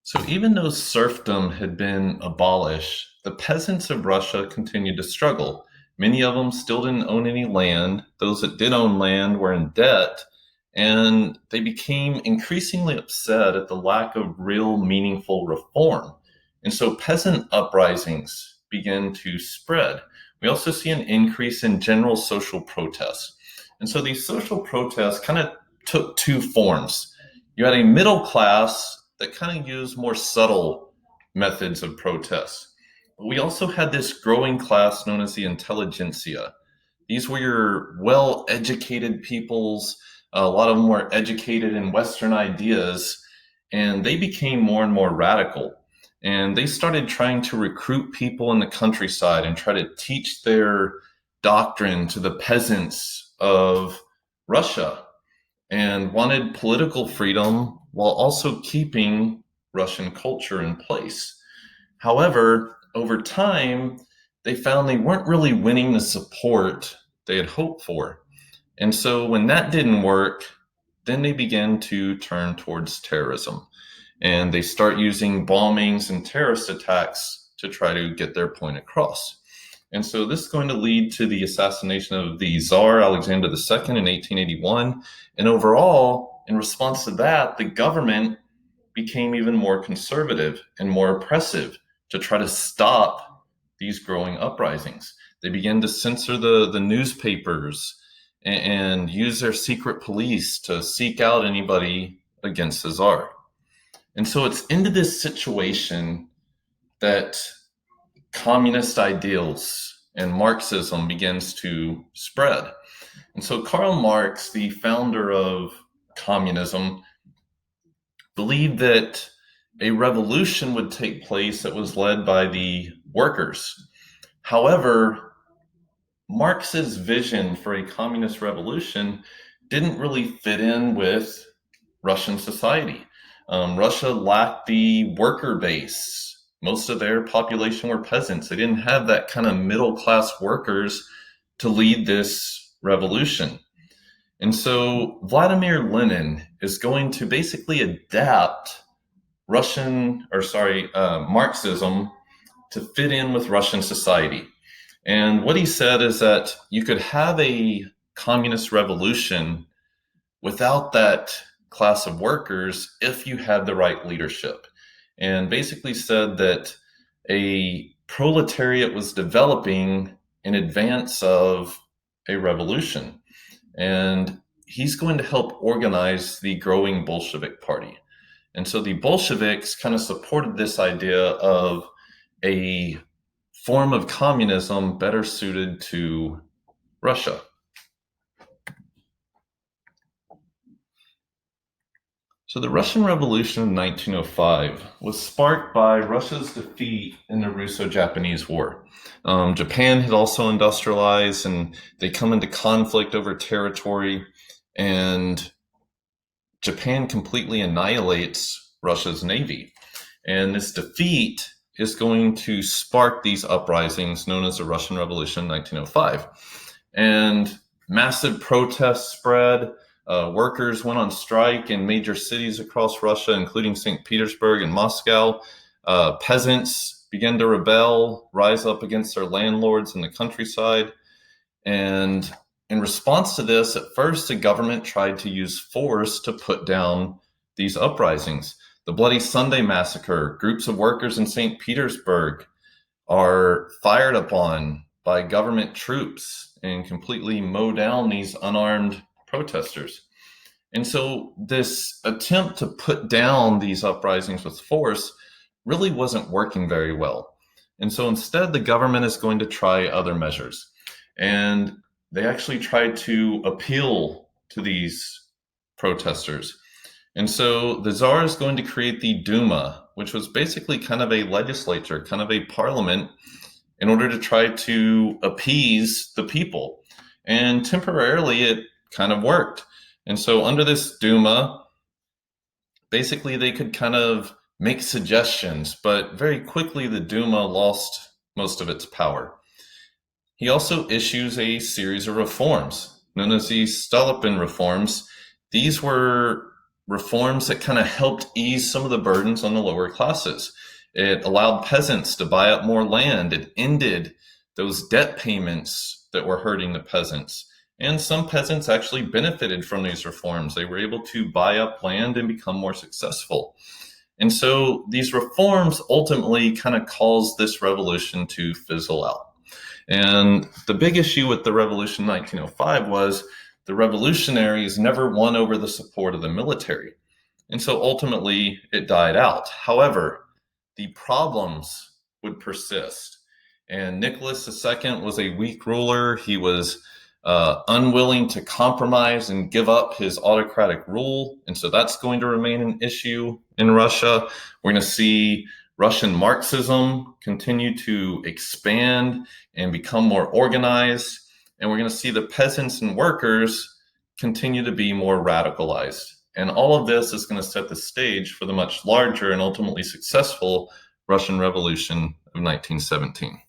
So even though serfdom had been abolished, the peasants of Russia continued to struggle. Many of them still didn't own any land. Those that did own land were in debt, and they became increasingly upset at the lack of real meaningful reform. And so peasant uprisings began to spread. We also see an increase in general social protests. And so these social protests kind of took two forms. You had a middle class that kind of used more subtle methods of protest. But we also had this growing class known as the intelligentsia. These were your well educated peoples. A lot of them were educated in Western ideas, and they became more and more radical. And they started trying to recruit people in the countryside and try to teach their doctrine to the peasants of Russia and wanted political freedom while also keeping Russian culture in place. However, over time, they found they weren't really winning the support they had hoped for. And so when that didn't work, then they began to turn towards terrorism. And they start using bombings and terrorist attacks to try to get their point across. And so this is going to lead to the assassination of the Tsar Alexander II in 1881. And overall, in response to that, the government became even more conservative and more oppressive to try to stop these growing uprisings. They began to censor the newspapers and use their secret police to seek out anybody against the Tsar. And so it's into this situation that communist ideals and Marxism begins to spread. And so Karl Marx, the founder of communism, believed that a revolution would take place that was led by the workers. However, Marx's vision for a communist revolution didn't really fit in with Russian society. Russia lacked the worker base. Most of their population were peasants. They didn't have that kind of middle class workers to lead this revolution. And so Vladimir Lenin is going to basically adapt Marxism to fit in with Russian society. And what he said is that you could have a communist revolution without that class of workers if you had the right leadership. And basically said that a proletariat was developing in advance of a revolution. And he's going to help organize the growing Bolshevik party. And so the Bolsheviks kind of supported this idea of a form of communism better suited to Russia. So the Russian Revolution of 1905 was sparked by Russia's defeat in the Russo-Japanese War. Japan had also industrialized, and they come into conflict over territory, and Japan completely annihilates Russia's navy. And this defeat is going to spark these uprisings known as the Russian Revolution in 1905. And massive protests spread. Workers went on strike in major cities across Russia, including St. Petersburg and Moscow. Peasants began to rebel, rise up against their landlords in the countryside. And in response to this, at first, the government tried to use force to put down these uprisings. The Bloody Sunday Massacre, groups of workers in St. Petersburg are fired upon by government troops and completely mow down these unarmed protesters. And so this attempt to put down these uprisings with force really wasn't working very well. And so instead, the government is going to try other measures. And they actually tried to appeal to these protesters. And so the Tsar is going to create the Duma, which was basically kind of a legislature, kind of a parliament, in order to try to appease the people. And temporarily, it kind of worked. And so under this Duma, basically they could kind of make suggestions, but very quickly the Duma lost most of its power. He also issues a series of reforms known as the Stolypin reforms. These were reforms that kind of helped ease some of the burdens on the lower classes. It allowed peasants to buy up more land. It ended those debt payments that were hurting the peasants. And some peasants actually benefited from these reforms. They were able to buy up land and become more successful. And so these reforms ultimately kind of caused this revolution to fizzle out. And the big issue with the revolution in 1905 was the revolutionaries never won over the support of the military. And so ultimately it died out. However, the problems would persist. And Nicholas II was a weak ruler. He was unwilling to compromise and give up his autocratic rule. And so that's going to remain an issue in Russia. We're going to see Russian Marxism continue to expand and become more organized. And we're going to see the peasants and workers continue to be more radicalized. And all of this is going to set the stage for the much larger and ultimately successful Russian Revolution of 1917.